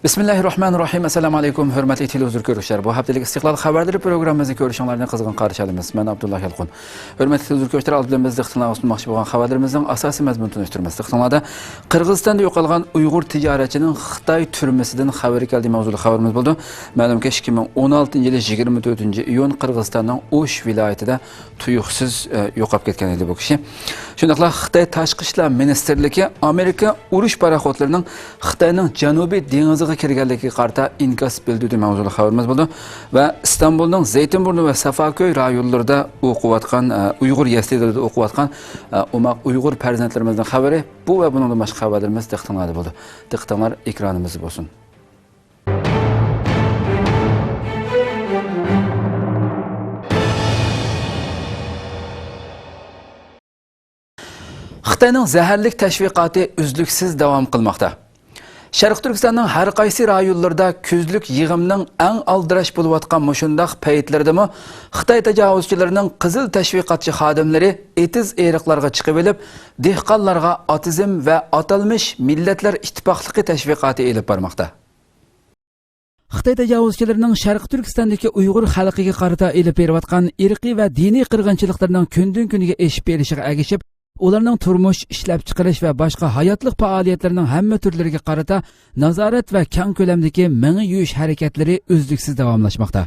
Bismillahirrahmanirrahim. Assalamu alaykum. Hürmetli televizyon görüşler. Bu haftalik İstiklal Haberleri programımızı görüşenlerine kızgın karşılayalımız. Ben Abdullah Yalqun. Hürmetli televizyon görüşler aldığımızda ıhtına sunmakçı olan haberlerimizden asası mezmun tunuşturmaz. Ihtınada Kırgızistan'da yo'qolgan Uyghur ticaretçinin Xitoy türmesinden haberi geldi mavzulu haberimiz buldu. Ma'lum ki 2016 yılı 24 iyun Kırgızistan'ın O'sh viloyatida tuyuqsiz yo'qolib ketgan edi bu kishi. Shundaqla Xitoy Tashqi ishlar ministerligi Amerika urush paraxodlarining Xitoyning Janubiy dengiziga kirganligiga qarata inkas bildirdi mavzulu xabarimiz bo'ldi va Istanbulning Zeytinburnu va Safaköy rayonlarida o'qiyotgan Uyg'ur yaslilarida o'qiyotgan umaq Uyg'ur farzandlarimizning xabari bu va buningdan boshqa xabarlarimiz diqqatingizda bo'ldi. Diqqatinglar ekranimizda bo'lsin. Xitoyning zaharlik tashviqoti uzluksiz davom qilmoqda. Sharq Turkistonning har qaysi rayonlarida kuzlik yig'imning eng aldirash bo'layotgan mushundaq paytlardami Xitoy tajovuzchilarining qizil tashviqotchi xodimlari etiz eriqlarga chiqib olib, dehqonlarga otizm va atalmish millatlar ittifoqligi tashviqoti elib bormoqda. Xitoy tajovuzchilarining Sharq Turkistondagi Uyg'ur xalqiga qarata elib berayotgan irqiy va diniy qirg'inchiliklarning kundan kuniga eshib berishiga agishib, ularning turmush, ishlab chiqarish va boshqa hayotlik faoliyatlarining hamma turlariga qarata nazorat va keng ko'lamdagi mingi yuyish harakatlari uzluksiz davomlashmoqda.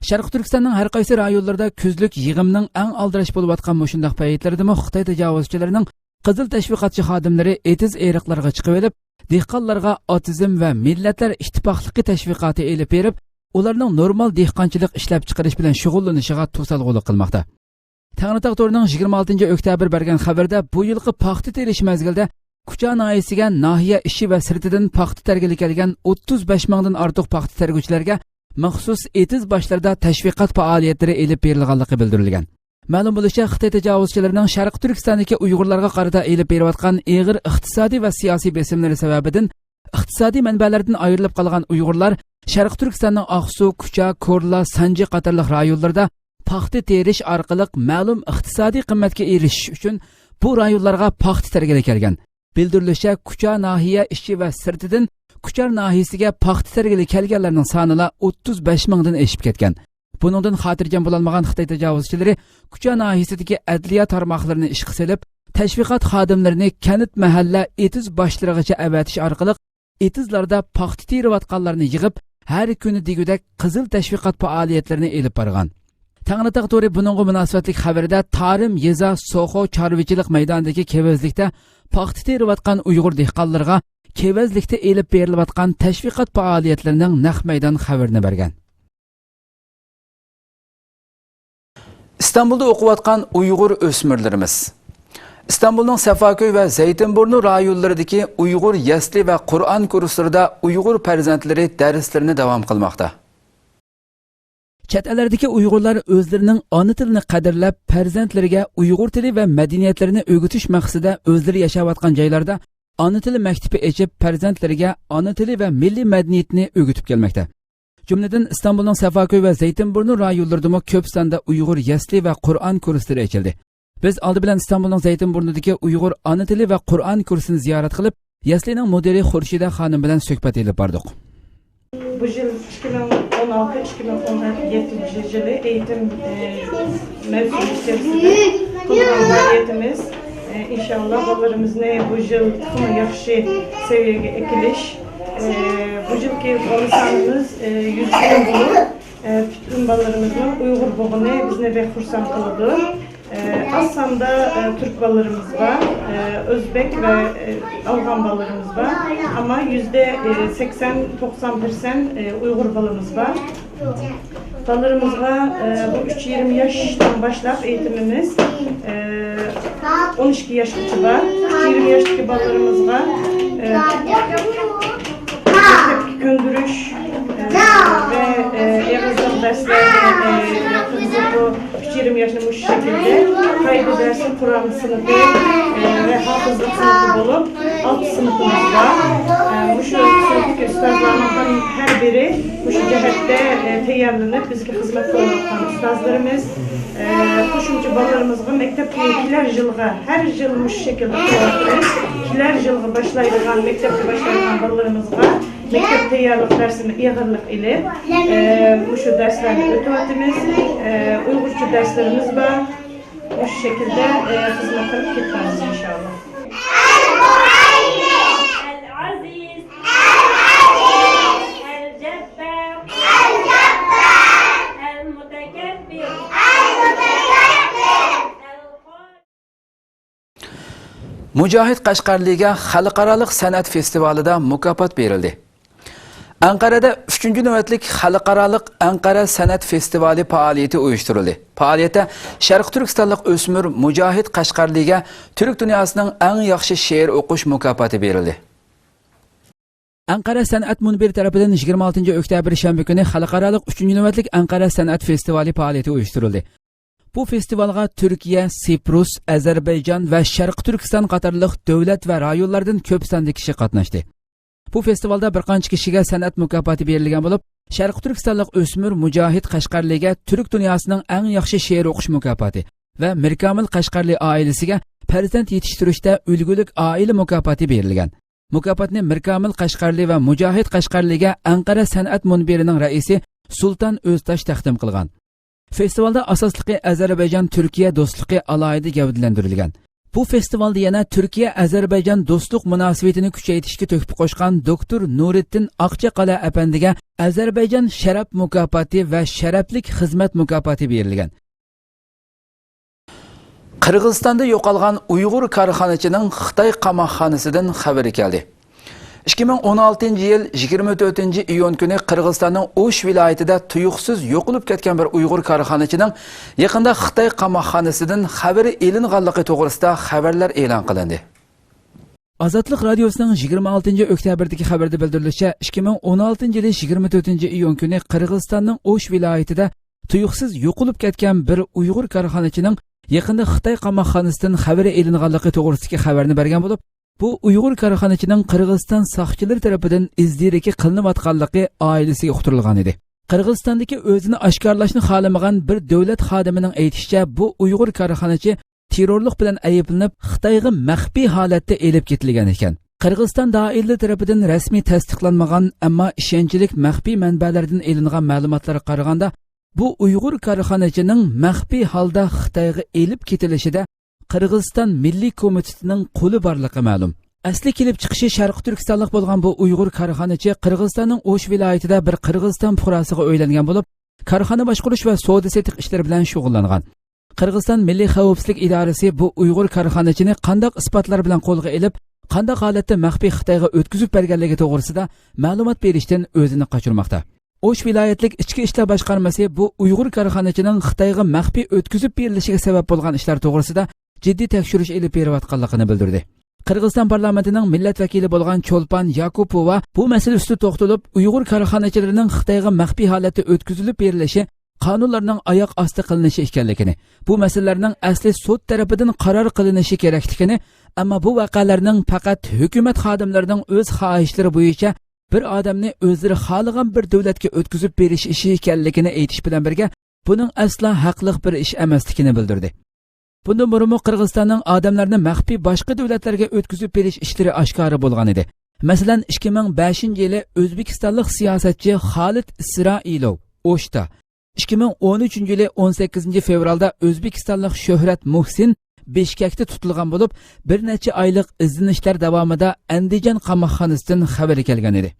Sharq Turkistonning har qaysi rayonlarida kuzlik yig'imning eng aldirash bo'layotgan mushundaq paytlarda Xitoy tajovuzchilarining qizil tashviqotchi xodimlari etiz eriqlarga chiqib olib, dehqonlarga otizm va millatlar ittifoqligi tashviqoti elib berib, ularning normal dehqonchilik ishlab chiqarish bilan shug'ullanishiga to'salg'ulik qilmoqda. Tangritog' to'rining 26 oktyabr bergan xabarda bu yilgi paxta terish mezgilida Kucha noyisiga nahiya ishi va sirtidan paxta tergili kelgan 35 mingdan ortiq paxta terguvchilarga maxsus etiz boshlarda tashviqot faoliyatlari elib berilganligi bildirilgan. Ma'lum bo'lishicha, Xitoy tajovuzchilarining Sharq Turkistondagi Uyg'urlarga qarata elib berayotgan og'ir iqtisodiy va siyosiy besimlari sababidan iqtisodiy manbalardan ayrilib qolgan Uyg'urlar Sharq Turkistonning Aqsu, Kucha, Korla, Sanji qatorliq rayonlarda paxta terish orqali ma'lum iqtisodiy qimmatga erishish uchun bu rayonlarga paxta tergili kelgan. Bildirilishicha, Kucha nahiya ishi va sirtidan Kuchar nahiyasiga paxta tergili kelganlarning soni 35 mingdan oshib ketgan. Buningdan xotirjam bo'lolmagan Xitoy tajovuzchilari Kucha nahiyasidagi adliya tarmoqlarini ishga solib, tashviqot xodimlarini kanit mahalla etiz boshlarigacha avatish orqali etizlarda paxta terayotganlarni yig'ib, har kuni degudek qizil tashviqot faoliyatlarini elib borgan. Tangritog' to'ri buningga munosabatlik xabarida Tarim Yeza Soxo chorvachilik maydonidagi kevezlikda paxta terayotgan Uyg'ur dehqonlarga kevezlikda elib berilayotgan tashviqot faoliyatlarining naq maydon xabarini bergan. Istanbulda o'qiyotgan Uyg'ur o'smirlarimiz. İstanbulning Safaköy va Zeytinburnu rayonlaridagi Uyg'ur yasli va Qur'on kurslarida Uyg'ur farzandlari darslarini davom qilmoqda. Chet ellardagi Uyg'urlar o'zlarining ona tilini qadrlab, farzandlariga Uyg'ur tili va madaniyatlarini o'rgatish maqsadida o'zlari yashayotgan joylarda ona tili maktabi ochib, farzandlariga ona tili va milliy madaniyatni o'rgatib kelmoqda. Jumladan Istanbulning Safaköy va Zeytinburnu rayonlarida ko'p sonda Uyg'ur yasli va Qur'on kurslari ochildi. Biz oldi bilan Istanbulning Zeytinburnudagi Uyg'ur ona tili va Qur'on kursini ziyorat qilib, yaslining modeli Xurshida xonim bilan suhbat elib bordik. Bu yıl 2016-2017 yılı eğitim mevsimi içerisinde kurulan faaliyetimiz inşallah balalarımızın bu yıl daha yaxşı seviyeye ekiliş. Bu yılki insanımız 100 bin bulup bütün balalarımızın Uygur boğunu bizne ve kursan kılıdı. Assam'da Türk balarımız var, Özbek ve Afgan balarımız var ama %80-90% Uygur balımız var. Balarımızla bu 3-20 yaştan başlayıp eğitimimiz 12 yaşlısı var. 3-20 yaşlı balarımız var. Tepki köndürüş ve yazılı derslerini yaptığımızda bu 20 yaşında bu şekilde kaydı dersi Kur'an sınıfı ve hafızlık sınıfı olup alt sınıfımız var. Bu sınıftaki ustazlarımızdan her biri bu cihette teyarlanıp bizge hizmet koyulan ustazlarımız koşumcu balalarımızga mektepke kiler yılga her yıl bu şekilde koyuyoruz. Kiler yılga başlayılan mektepke başlayılan balalarımızga mektep tayyorlik dersini ig'irlik ile şu derslerini ötüvatimiz, Uygurca derslerimiz var. Bu şekilde hizmet edip gitmemiz inşallah. Mücahit Qashqarliga xalqarалық san'at festivalida mukofot berildi. Anqarada 3-cü növbətlik xalqarалық Anqara san'at festivali fəaliyyəti uyushtirildi. Fəaliyyətdə Şərq Türkistanlıq ösmür Mücahit Qashqarliga Türk dünyasının ən yaxşı şeir oquş mukofoti berildi. Anqara san'at munbiri tarafidan 26 oktyabr shanba kuni xalqarалық 3-cü növbətlik Anqara san'at festivali fəaliyyəti uyushtirildi. Bu festivalga Türkiye, Siprus, Azerbaycan ve Şərq Türkistan qatarlıq dövlət və rayonlardan köp sanda kishi qatnaşdı. Bu festivalda bir qancha kishiga san'at mukofoti berilgan bo'lib, Şərq Türkistanlıq ösmür Mücahit Qashqarliga Türk dunyosining eng yaxshi she'r o'qish mukofoti va Mirkamil Qashqarli oilasiga farzand yetishtirishda ulgulik oila mukofoti berilgan. Mukofotni Mirkamil Qashqarli va Mücahit Qashqarliga Anqara san'at munbirining raisi Sultan Öztaş taqdim qilgan. Festivalda asosliqi Azerbaycan Türkiye do'stligi alohida gavdalantirilgan. Bu festivalda yana Türkiye Azerbaycan do'stlik munosabatini kuchaytirishga to'hfa qo'shgan Doktor Nuriddin Aqchaqala apandiga Azerbaycan sharaf mukofoti va sharaflik xizmat mukofoti berilgan. Qirg'izistonda yo'qolgan Uyg'ur korxonachining Xitoy qamoqxonasidan xabari keldi. 2016 yil 24 iyun kuni Qirg'izistonning O'sh viloyatida tuyuqsiz yo'qolib ketgan bir Uyg'ur korxonachining yaqinda Xitoy qamoqxonasidan xabari elinganligi to'g'risida xabarlar e'lon qilindi. Ozodlik radiosining 26 oktyabrdagi xabarda bildirilishicha, 2016 yil 24 iyun kuni Qirg'izistonning O'sh viloyatida tuyuqsiz yo'qolib ketgan bir Uyg'ur korxonachining yaqinda Xitoy qamoqxonasidan xabari elinganligi to'g'risidagi xabarni bergan bo'lib, bu Uyg'ur korxonachining Qirg'iziston soqchilari tomonidan izdiraki qilinayotganligi oilasiga uqtirilgan edi. Qirg'izistondagi o'zini oshkorlashni xohlamagan bir davlat xodimining aytishicha, bu Uyg'ur korxonachi terrorlik bilan ayblanib, Xitoyga maxfiy holatda elib ketilgan ekan. Qirg'iziston doiralari tomonidan rasmiy tasdiqlanmagan, ammo ishonchlik maxfiy manbalardan elingan ma'lumotlarga qaraganda, bu Uyg'ur korxonachining maxfiy holda Xitoyga elib ketilishida Qirg'iziston Milliy komitetining qo'li borligi ma'lum. Asli kelib chiqishi Sharq Turkistonlik bo'lgan bu Uyg'ur korxonachi Qirg'izistonning O'sh viloyatida bir Qirg'iziston fuqarosiga uylangan bo'lib, korxona boshqarish va savdo-sotiq ishlari bilan shug'ullangan. Qirg'iziston Milliy xavfsizlik idorasi bu Uyg'ur korxonachini qanday isbotlar bilan qo'lga olib, qanday holatda maxfiy Xitoyga o'tkazib berganligi to'g'risida ma'lumot berishdan o'zini qochirmoqda. O'sh viloyatlik ichki ishlar boshqarmasi bu Uyg'ur korxonachining Xitoyga maxfiy o'tkazib berilishiga sabab bo'lgan ishlar to'g'risida jiddiy tekshirish elib berayotganligini bildirdi. Qirg'iziston parlamentining millat vakili bo'lgan Cho'lpan Yakupova bu masala ustida to'xtalib, Uyg'ur korxonachilarining Xitoyga maxfiy holatda o'tkazilib berilishi qonunlarning oyoq osti qilinishi ekanligini, bu masalalarning asli sud tarafidan qaror qilinishi kerakligini, ammo bu voqealarning faqat hukumat xodimlarining o'z xohishlari bo'yicha bir odamni o'zlari xohlagan bir davlatga o'tkazib berish ishi ekanligini aytish bilan birga, buning asla haqliq bir ish emasligini bildirdi. Bundan burun Qirg'izistonning odamlarni maxfiy boshqa davlatlarga o'tkazib berish ishlari oshkora bo'lgan edi. Masalan, 2005-yili O'zbekistonlik siyosatchi Xolid Isroilov O'shda, 2013-yili 18 fevralda O'zbekistonlik Shuhrat Muhsin Bishkekda tutilgan bo'lib, bir necha oylik izlanishlar davomida Andijon qamoqxonasidan xabari kelgan edi.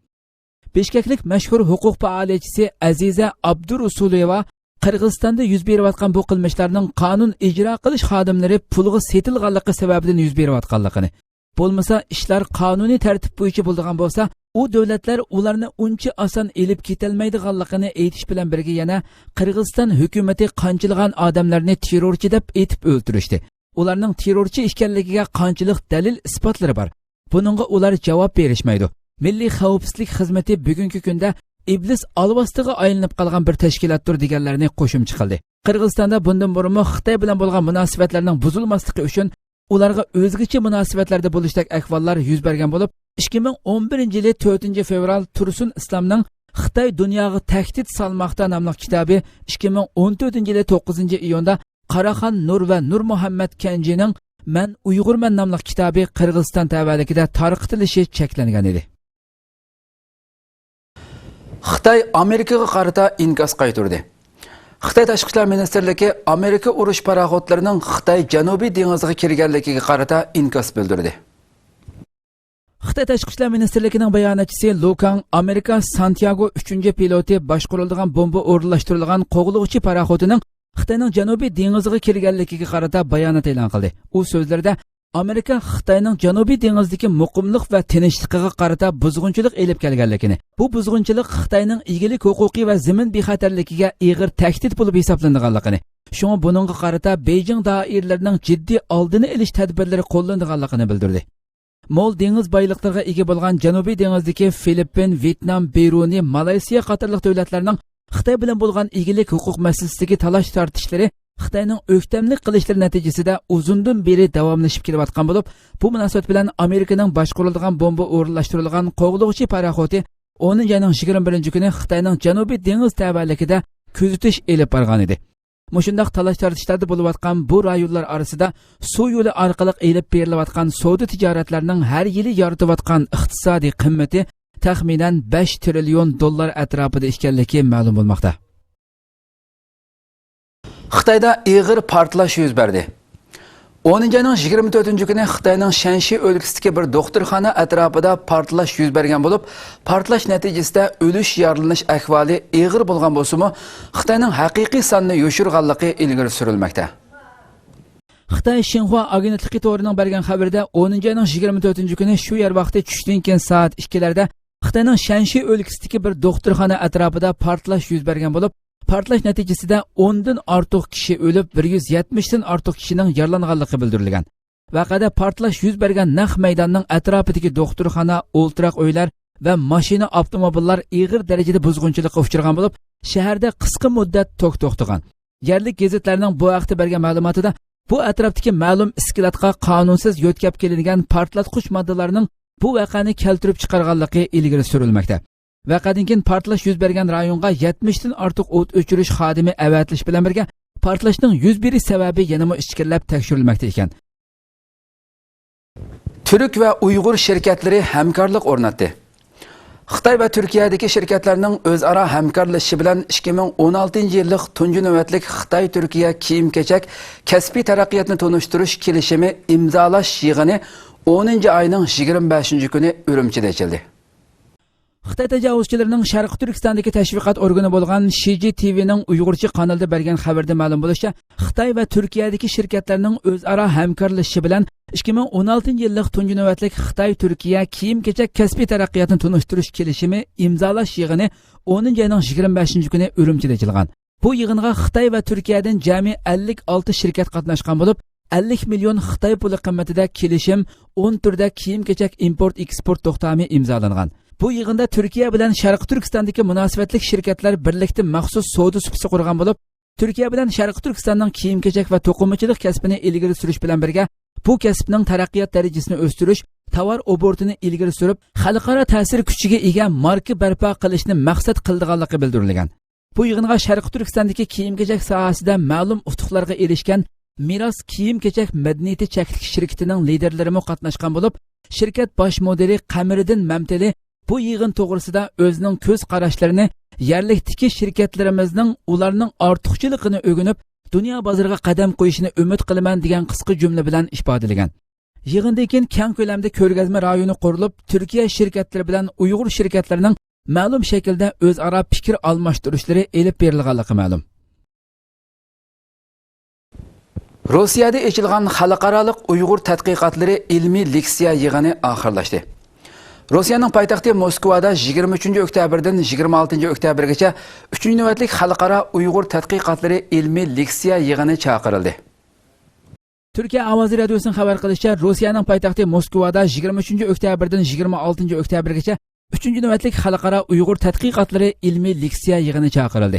Bishkeklik mashhur huquq faoliyatchisi Aziza Abdurusulova Qirg'izistonda yuz berayotgan bu qilmishlarning qonun ijro qilish xodimlari pulga setilganligi sababidan yuz berayotganligini, bo'lmasa ishlar qonuniy tartib bo'yicha bo'lgan bo'lsa, u davlatlar ularni uncha oson elib ketilmaydiganligini aytish bilan birga yana Qirg'iziston hukumatı qanchilgan odamlarni terrorchi deb aytib o'ldirishdi. Ularning terrorchi ekanligiga qanchalik dalil isbotlari bor. Buningga ular javob berishmaydi. Milliy xavfsizlik xizmati bugungi kunda iblis alvastiga aylanib qolgan bir tashkilotdir deganlarni qo'shimcha qildi. Qirg'izistonda bundan burun Xitoy bilan bo'lgan munosabatlarning buzilmasligi uchun ularga o'zgacha munosabatlarda bo'lishdek ahvollar yuz bergan bo'lib, 2011-yili 4-fevral Tursun Islomning Xitoy dunyoga tahdid salmoqda nomli kitobi, 2014-yili 9-iyunda Qaraxon Nur va Nur Muhammad Kenjining Men Uyg'urman nomli kitobi Qirg'iziston tavalligida tarqatilishi cheklangan edi. Xitoy Amerikaga qarata inkas qaytardi. Xitoy Tashqi ishlar ministrligi Amerika urush paraxodlarining Xitoy Janubiy dengiziga kirganligiga qarata inkas bildirdi. Xitoy Tashqi ishlar ministrligining bayonotchisi Lukan Amerika Santiago 3-piloti boshqarilgan bomba o'rinlashtirilgan qo'g'iluvchi paraxodining Xitoyning Janubiy dengiziga kirganligiga qarata bayonot e'lon qildi. U so'zlarida Amerika Xitoyning Janubiy dengizdagi muqimlik va tinchligiga qarata buzg'unchilik elib kelganligini, bu buzg'unchilik Xitoyning egilik huquqiy va zamin bexatarligiga og'ir tahdid bo'lib hisoblanganligini, shunga buningga qarata Beijing doiralarining jiddiy oldini olish tadbirlari qo'llanganligini bildirdi. Mo'l dengiz boyliqlariga ega bo'lgan Janubiy dengizdagi Filippin, Vyetnam, Bruney, Malayziya qatorliq davlatlarning Xitoy bilan bo'lgan egilik huquq masalasidagi talash tortishlari Xitoyning o'ktamlik qilishlari natijasida uzundan beri davomlashib kelayotgan bo'lib, bu munosabat bilan Amerikaning boshqarilgan bomba o'rinlashtirilgan qo'g'iluvchi paraxodi 10-21 kuni Xitoyning Janubiy dengiz tavallikida kuzatish elib borgan edi. Mushundaq talash tortishlarda bo'layotgan bu rayonlar orasida suv yo'li orqali elib berilayotgan savdo tijoratlarining har yili yaratayotgan iqtisodiy qimmati taxminan 5 trillion dollar atrofida ekanligi ma'lum bo'lmoqda. Xitoyda og'ir portlash yuz berdi. 10-24 kuni Xitoyning Shanxi o'lkasidagi bir doktorxona atrofida portlash yuz bergan bo'lib, portlash natijasida o'lish yaralanish ahvoli og'ir bo'lgan bo'lsa-mu, Xitoyning haqiqiy sonini yoshirganligi ilgari surilmoqda. Xitoy Xinhua agentligi to'g'ridan bergan xabarda 10-24 kuni shu yer vaqti tushdan keyin soat 2 larda Xitoyning Shanxi o'lkasidagi bir doktorxona atrofida portlash yuz bergan bo'lib, portlash natijasida 10 dan ortiq kishi o'lib, 170 dan ortiq kishining yaralanganligi bildirilgan. Vaqada portlash yuz bergan naq maydonning atrofidagi doktorxona, o'ltiraq uylar va mashina avtomobillar og'ir darajada buzg'unchilikka uchragan bo'lib, shaharda qisqa muddat tok to'xtagan. Yerlik gazetlarning bu vaqtda bergan ma'lumotida bu atrofdagi ma'lum iskilatga qonunsiz yo'tkab kelingan portlatqich moddalarning bu voqeani keltirib chiqarganligi ilgari surilmoqda. Vaqadan keyin portlash yuz bergan rayonga 70 dan ortiq o't o'chirish xodimi avatilish bilan birga portlashning yuz berish sababi yana ishkillab tekshirilmoqda ekan. Turk va Uyg'ur shirkatlari hamkorlik o'rnatdi. Xitoy va Turkiyadagi shirkatlarning o'zaro hamkorlashishi bilan 2016-yillik tunji navbatlik Xitoy-Turkiya kiyim-kechak kasbiy taraqqiyotni to'nishtirish kelishimi imzolash yig'ini 10-oyning 25-kuni Urumchida ochildi. Xitoy tajovuzchilarining Sharq Turkistondagi tashviqot organi bo'lgan CGTV'ning Uyg'urcha kanalida bergan xabarda ma'lum bo'lishicha, Xitoy va Turkiyadagi shirkatlarning o'zaro hamkorlashishi bilan 2016-yillik tunji navbatlik Xitoy-Turkiya kiyim-kechak kasbiy taraqqiyotni to'nishtirish kelishimi imzolash yig'ini 10-oyning 25-kuni Urumchida ochilgan. Bu yig'inga Xitoy va Turkiyadan jami 56 shirkat qatnashgan bo'lib, 50 million Xitoy puli qimmatida kelishim 10 turda kiyim-kechak import-eksport to'xtami imzolangan. Bu yig'inda Turkiya bilan Sharq Turkistondagi munosabatlik shirkatlar birlikda maxsus savdo supasi qurgan bo'lib, Turkiya bilan Sharq Turkistonning kiyim-kechak va to'qimachilik kasbini ilgari surish bilan birga bu kasbning taraqqiyot darajasini o'stirish, tovar obortini ilgari surib, xalqaro ta'sir kuchiga ega marka barpo qilishni maqsad qilganligi bildirilgan. Bu yig'inga Sharq Turkistondagi kiyim-kechak sohasida ma'lum utuqlarga erishgan Miros kiyim-kechak madaniyati cheklik shirkatining liderlari qatnashgan bo'lib, shirkat bosh modeli Qamariddin Mamteli bu yig'in to'g'risida o'zining ko'z qarashlarini yerlikdagi shirkatlarimizning ularning ortiqchiligini o'rganib, dunyo bozoriga qadam qo'yishini umid qilaman degan qisqa jumla bilan ifodalagan. Yig'indan keyin keng ko'lamda ko'rgazma rayoni qurilib, Turkiya shirkatlari bilan Uyg'ur shirkatlarining ma'lum shaklda o'zaro fikr almashtirishlari elib berilganligi ma'lum. Rossiyada ochilgan xalqaro Uyg'ur tadqiqotlari ilmiy leksiya yig'ini oxirlashdi. Rossiyaning poytaxti Moskvada 23-oktyabrdan 26-oktyabrgacha 3-navbatlik xalqaro Uyg'ur tadqiqotlari ilmiy leksiya yig'ini chaqirildi. Turkiya ovozi radiosining xabar qilishicha, Rossiyaning poytaxti Moskvada 23-oktyabrdan 26-oktyabrgacha 3-navbatlik xalqaro Uyg'ur tadqiqotlari ilmiy leksiya yig'ini chaqirildi.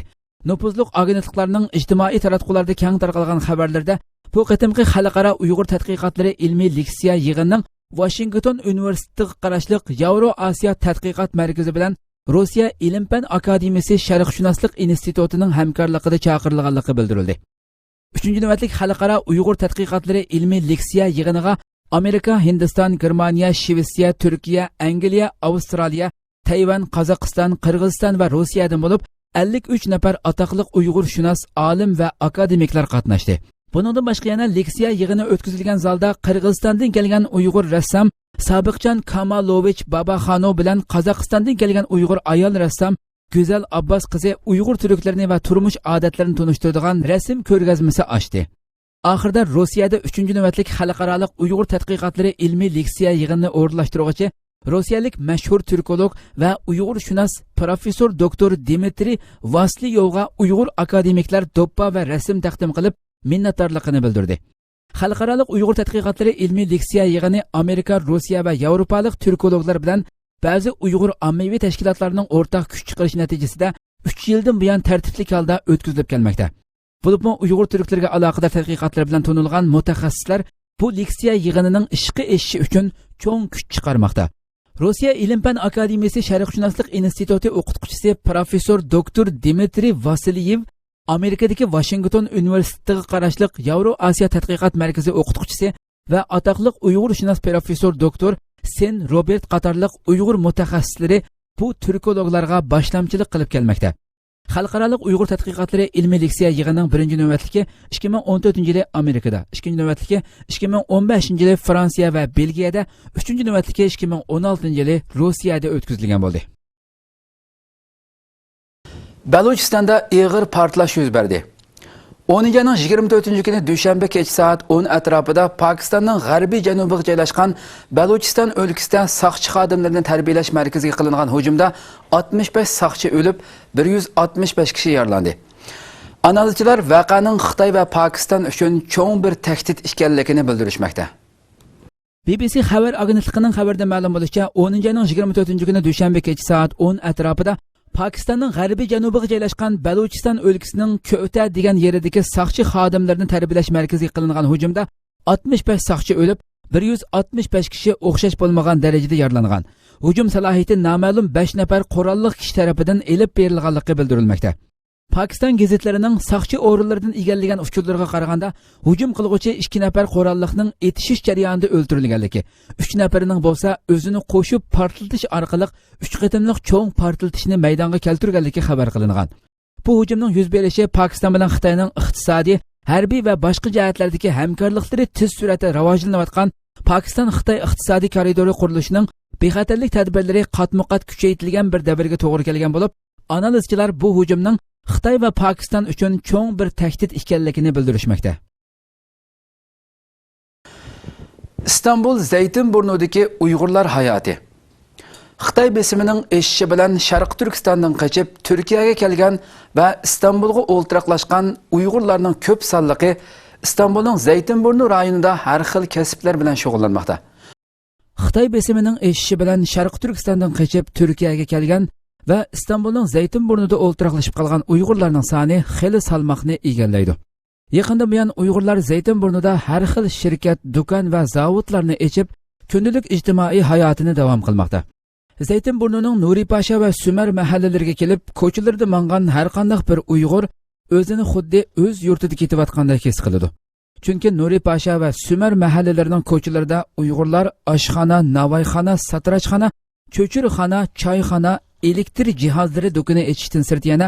Nupuzliq agentliklarning ijtimoiy taratqularda keng tarqalgan xabarlarda bu qatimqi xalqaro Uyg'ur tadqiqotlari ilmiy leksiya yig'inining Washington Universitetiga qarashli Yevro-Osiyo tadqiqot markazi bilan Rossiya Ilm-fan akademiyasi Sharqshunoslik institutining hamkorligida chaqirilganligi bildirildi. 3-navbatlik xalqaro Uyg'ur tadqiqotlari ilmiy leksiya yig'iniga Amerika, Hindiston, Germaniya, Shvetsiya, Turkiya, Angliya, Avstraliya, Tayvan, Qozog'iston, Qirg'iziston va Rossiyadan bo'lib 53 nafar atoqli Uyg'urshunos olim va akademiklar qatnashdi. Buningdan boshqa yana leksiya yig'ini o'tkazilgan zalda Qirg'izistondan kelgan Uyg'ur rassom Sabiqjon Kamalovich Babaxanov bilan Qozog'istondan kelgan Uyg'ur ayol rassom Go'zal Abbos qizi Uyg'ur turklarini va turmush odatlarini tunishtiradigan rasm ko'rgazmasi ochdi. Oxirida Rossiyada 3-navbatlik xalqaro Uyg'ur tadqiqotlari ilmiy leksiya yig'inini o'rinlashtiruvchi Rossiyalik mashhur turkolog va Uyg'urshunos professor doktor Dmitriy Vasliyevga Uyg'ur akademiklar do'ppa va rasm taqdim qilib minnatdorligini bildirdi. Xalqaro Uyg'ur tadqiqotlari ilmiy leksiya yig'ini Amerika, Rossiya va Yevropalik turkologlar bilan ba'zi Uyg'ur ommaviy tashkilotlarining o'rtaq kuch chiqarishi natijasida 3 yildan buyon tartibli holda o'tkazilib kelmoqda. Bo'libmi Uyg'ur turklariga aloqador tadqiqotlar bilan tanilgan mutaxassislar bu leksiya yig'inining ishqi eshishi uchun cho'ng kuch chiqarmoqda. Rossiya Ilm-fan akademiyasi Sharqshunoslik instituti o'qituvchisi professor doktor Dmitriy Vasilyev, Amerikadagi Washington universitetiga qarashli Yevro-Osiyo tadqiqot markazi o'qituvchisi va atoqli Uyg'urshunos professor doktor Sen Robert qatorliq Uyg'ur mutaxassislari bu turkologlarga boshlamchilik qilib kelmoqda. Xalqaro Uyg'ur tadqiqotlari ilmiy leksiya yig'inining 1-navbatligi 2014-yili Amerikada, 2-navbatligi 2015-yili Fransiya va Belgiyada, 3-navbatligi 2016-yili Rossiyada o'tkazilgan bo'ldi. Balochistonda ig'ir portlash yuz berdi. 10-yanın 24-kuni dushanba kech soat 10 atrofida Pokistonning g'arbiy janubiga joylashgan Balochiston o'lkasida soqchi xodimlarini tarbiyalash markaziga qilingan hujumda 65 soqchi o'lib, 165 kishi yaralandi. Analizchilar voqeaning Xitoy va Pokiston uchun cho'ng bir tahdid ekanligini bildirishmoqda. BBC xabar agentligining xabarida ma'lum bo'lishicha, 10-yanın 24-kuni dushanba kech soat 10 atrofida Pakistanning g'arbiy janubiga joylashgan Balochiston o'lkasining Ko'ta degan yeridagi soqchi xodimlarini tarbiyalash markaziga qilingan hujumda 65 soqchi o'lib, 165 kishi o'xshash bo'lmagan darajada yaralangan. Hujum salohiyati noma'lum 5 nafar qurolli kishi tomonidan elib berilganligi bildirilmoqda. Pokiston gazetlarining soqchi o'rinlaridan egallagan uchurlarga qaraganda, hujum qilguvchi 2 nafar qurolliqning etishish jarayonida o'ldirilganligi, 3 nafarining bo'lsa o'zini qo'shib portlatish orqali 3 qatimliq cho'ng portlatishni maydonga keltirganligi xabar qilingan. Bu hujumning yuz berishi Pokiston bilan Xitoyning iqtisodiy, harbiy va boshqa jihatlardagi hamkorliklari tez suratda rivojlanayotgan Pokiston-Xitoy iqtisodiy koridori qurilishining bexatarlik tadbirlari qatma-qat kuchaytirilgan bir davrga to'g'ri kelgan bo'lib, analizchilar bu hujumning Xitoy va Pokiston uchun cho'ng bir tahdid ekanligini bildirishmoqda. İstanbul Zeytinburnu'daki Uygurlar hayatı. Xitoy besimining eshishi bilan Sharq Turkistondan qochib Turkiyaga kelgan va Istanbulga o'ltiraqlashgan Uygurlarning ko'p sonligi İstanbulning Zeytinburnu rayonida har xil kasblar bilan shug'ullanmoqda. Xitoy besimining eshishi bilan Sharq Turkistondan qochib Turkiyaga kelgan va İstanbulning Zeytinburnuda o'ltiraqlashib qolgan Uygurlarning soni xili salmoqni egallaydi. Yaqinda buyon Uygurlar Zeytinburnuda har xil shirkat, do'kon va zavodlarni ochib, kundalik ijtimoiy hayotini davom qilmoqda. Zeytinburnuning Nuripasha va Sumar mahallelariga kelib, ko'chalarda mangan har qanday bir Uyg'ur o'zini xuddi o'z yurtida ketayotgandek his qiladi. Chunki Nuripasha va Sumar mahallelarining ko'chalarida Uyg'urlar oshxona, navoiyxona, satrachxona, cho'chirxona, choyxona, elektr jihozlari do'koni ochishdan sirt yana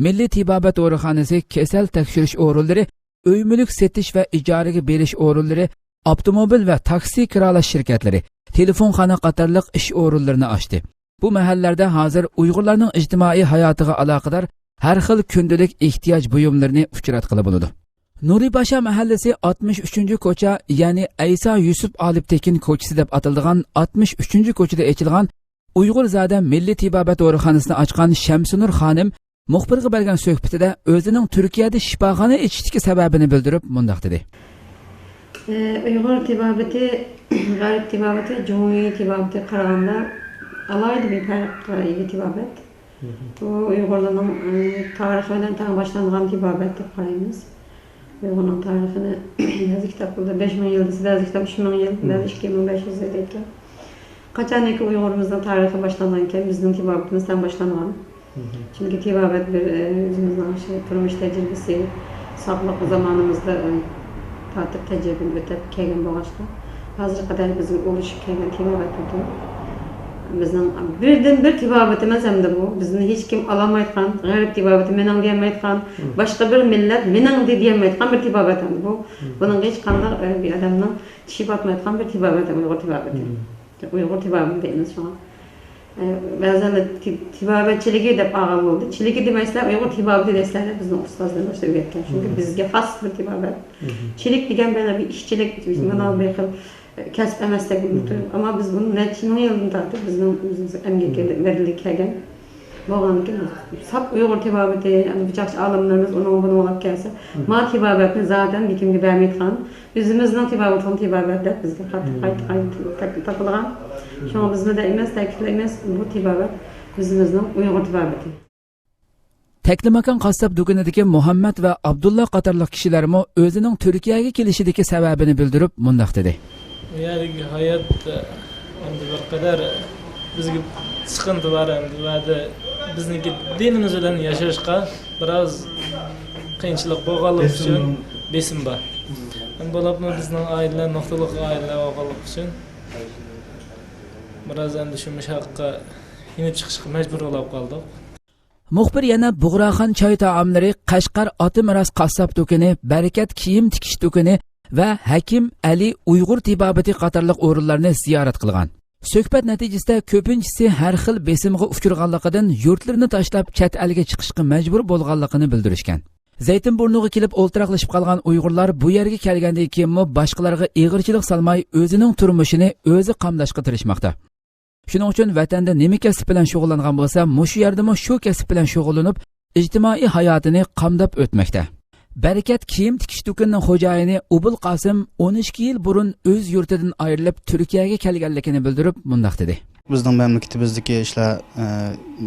Milliy tibobat o'rinxonasi, kasal tekshirish o'rinlari, uy mulk setish va ijaraga berish o'rinlari, avtomobil va taksi kiralash shirkatlari, telefonxona qatorliq ish o'rinlarini ochdi. Bu mahallalarda hozir Uyg'urlarning ijtimoiy hayotiga aloqador har xil kundalik ehtiyoj buyumlarini uchratqili bo'ladi. Nuripasha mahallasi 63-ko'cha, ya'ni Aysa Yusuf Olibtekin ko'chasi deb ataladigan 63-ko'chada ochilgan Uyg'urzoda Milliy tibobat o'rinxonasini ochgan Shamsunur xonim muxbirga bergan suhbatida o'zining Turkiyada shifoxona ochishdagi sababini bildirib, mundaq dedi. Uyg'ur tibobati, g'arb tibobati, jumuiy tibobati qaraganda alohida bir farqqa ega tibobat. Bu Uyg'urlarning tarixidan tan boshlangan tibobat deb qaraymiz. Uyg'urning tarixini yozib kitoblarda 5000 yil desa, kitobda 3000 yil, 2500 yil ekan. Qachonki Uyg'urimizning tarixi boshlangankan, bizning tibobatimizdan boshlangan. Çünkü tibobat bir o'zimizning turmush tajribasi, sog'liq zamonimizda tatib tajribani o'tib kelgan bo'lg'achqa, hozirga qadar bizga o'rishib kelgan tibobat bo'ldi. Bizning birden bir tibabatimiz hem de bu. Bizni hiç kim alamayotgan, garip tibabati mening diyemayotgan, başka bir millet mening diyemayotgan bir tibabat hem bu. Bunun hiç qanday bir adamning tishib atmayotgan bir tibabat, Uyg'ur tibabati. Uyg'ur tibabati deymiz şu an. Ba'zan tibabatchiligi deb ağam bo'ldi. Chiligi demaysizlar, Uyg'ur tibabati deysizlar, bizning ustozlarimiz o'rgatib o'tgan. Chunki bizga xos bir tibabat. Chilik degan böyle bir ishchilik, mana bu xil kasb emaslik ama biz bunu neçe yıldan tartib bizning emgakka berilib kelgan bo'lganki sap Uyg'ur tibabati, bıçakçı alimlarimiz onu bunu olib kelsa, ma tibabatni zaten kimga bermayotgan, o'zimizning tibabat deb bizga qayta topilgan. Şuna bizde de emas, ta'kidlaymiz, bu tibabat o'zimizning Uyg'ur tibabati. Teklimakan qassob do'konidagi Muhammad va Abdullah qatorliq kishilarmi o'zining Turkiyaga kelishidagi sababini bildirib, mundaq dedi. Yani hayat endi bir kadar bizga sıkıntı var endi va bizniki dinimiz bilan yashashga biroz qiyinchilik bo'lganligi uchun besim bor. Bo'libmi bizning oila nuqtaliq oila bo'lganligi uchun biroz endi shu mushaqqa inib chiqishga majbur bo'lib qoldik. Muxbir yana Bug'roxon choy taomlari, Qashqar oti miros qassob do'koni, Barakat kiyim tikish do'koni va Hakim Ali Uyg'ur tibabati qatorliq o'rinlarni ziyorat qilgan. Suhbat natijasida ko'pinchisi har xil besimga uchirganligidan yurtlarini tashlab chet elga chiqishga majbur bo'lganligini bildirishgan. Zaytinburniga kelib o'ltiraqlashib qolgan Uyg'urlar bu yerga kelgandan keyin boshqalarga ig'irchilik solmay o'zining turmushini o'zi qamdashga tirishmoqda. Shuning uchun vatanda nima kasb bilan shug'ullangan bo'lsa, mushu yerdami shu kasb bilan shug'ullanib, ijtimoiy hayotini qamdab o'tmoqda. Barakat kiyim tikish do'konining xo'jayini Ubul Qosim 12 yil burun o'z yurtidan ayrilib Turkiyaga kelganligini bildirib, mundaq dedi. Bizning mamlakatimizdagi ishlar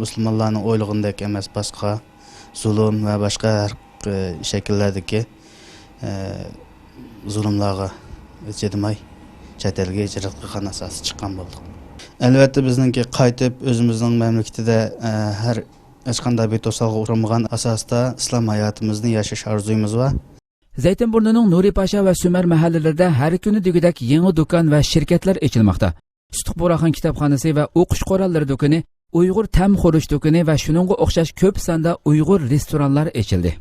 musulmonlarning o'ylig'indek emas, boshqa zulm va boshqa shakllardagi zulmlarga chidamay chet elga hijrat qilgan asosi chiqqan bo'ldi. Albatta bizningki qaytib o'zimizning mamlakatida hech qanday bir to'sqinga uchramagan asosda islom hayotimizni yashash orzuyimiz va Zaytinburnining Nuri Pasha va Sumar mahallalarida har kuni degudek yangi do'kon va shirkatlar ochilmoqda. Bug'roxon kitobxonasi va o'qish qurollari do'koni, Uyg'ur tam xorish do'koni va shuningga o'xshash ko'p sonda Uyg'ur restoranlar ochildi.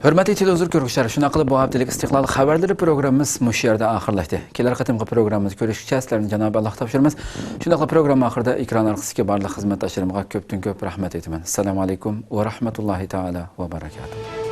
Hurmatli televizor ko'ruvchilar, shuna qilib bu haftalik istiqlol xabarlari programmamiz mush yerda oxirlashdi. Kelar qatimqi programmamizni ko'rishgacha sizlarni Janob Alloh topshiramiz. Shuna qilib program oxirida ekran orqasiga barliq xizmatdoshlarimga ko'pdan ko'p rahmat aytaman. Assalomu alaykum va rahmatullohi taala va barakatuh.